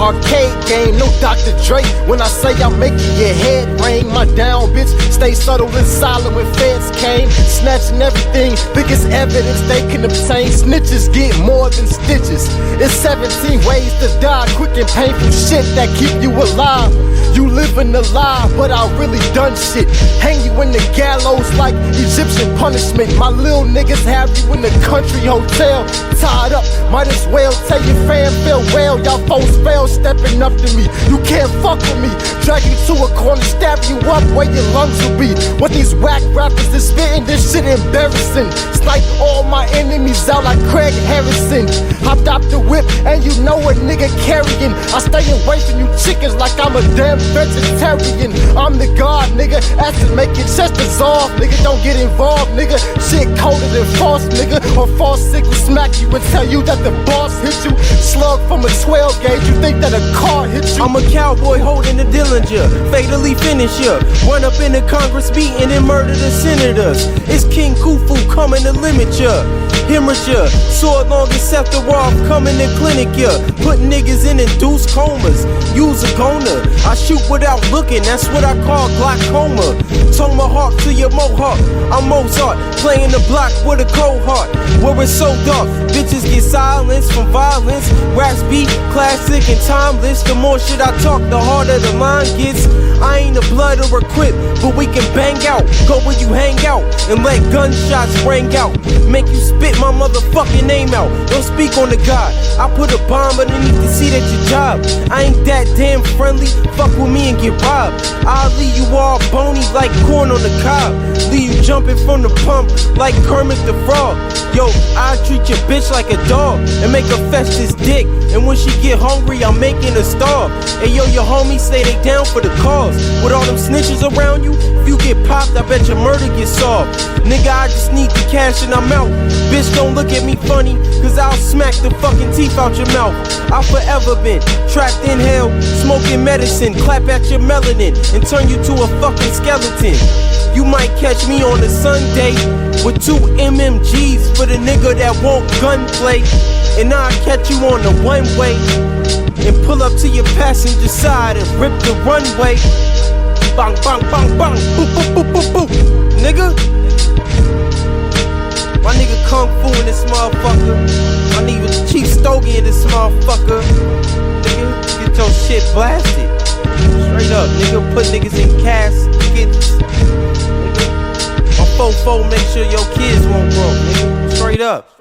arcade game, no Dr. Dre. When I say I'm making your head ring, my down bitch stay subtle and silent when feds came. Snatching everything, biggest evidence they can obtain. Snitches get more than stitches. It's 17 ways to die, quick and painful shit that keep you alive. You living a lie, but I really done shit. Hang you in the gallows like Egyptian punishment. My little niggas have you in the country hotel, tied up. Might as well tell your fam farewell. Y'all folks fail stepping up to me. You can't fuck with me. Drag you to a corner, stab you up where your lungs will be. What these whack rappers is spitting, this shit embarrassing. Snipe all my enemies out like Craig Harrison. Hopped out the whip and you know a nigga carrying. I stay away from you chickens like I'm a damn vegetarian. I'm the god, nigga. Acid make your chest dissolve, nigga. Don't get involved, nigga. Shit colder than false, nigga. Or false signal smack you and tell you that the boss hit you. Slug from a 12 gauge, you think that a car hit you. I'm a cowboy holding a Dillinger, fatally finish ya. Run up in the Congress meeting and murder the senators. It's KunggFuu coming to limit ya. Hemorrhage ya, sword long and scepter off, coming to clinic ya. Put niggas in induced comas, use a goner. I shoot without looking, that's what I call glaucoma. Tomahawk to your mohawk, I'm Mozart, playing the block with a cold heart. Where it's so dark, bitches get silenced from violence. Raps beat classic and timeless. The more shit I talk, the harder the line gets. I ain't a blood or equipped, but we can bang out. Go where you hang out and let gunshots ring out. Make you spit my motherfucking name out. Don't speak on the God. I put a bomb underneath the seat at your job. I ain't that damn friendly. Fuck with me and get robbed. I'll leave you all bony like corn on the cob. Leave you jumping from the pump like Kermit the Frog. Yo, I treat your bitch like a dog and make her fetch this dick. And when she get hungry, I'm making her starve. And yo, your homies say they down for the cause. With all them snitches around you, if you get popped, I bet your murder gets solved. Nigga, I just need the cash and I'm out. Bitch, don't look at me funny, cause I'll smack the fucking teeth out your mouth. I've forever been trapped in hell, smoking medicine, clap at your melanin, and turn you to a fucking skeleton. You might catch me on a Sunday with 2 MMGs for the nigga that won't gunplay. And I'll catch you on the one-way and pull up to your passenger side and rip the runway. Bang, bang, bang, bang, boop, boop, boop, boop, boop. Nigga, my nigga KunggFuu in this motherfucker. My nigga Chief Stogie in this motherfucker. Nigga, get your shit blasted. Straight up, nigga, put niggas in caskets. Nigga, my fofo make sure your kids won't grow, nigga. Straight up.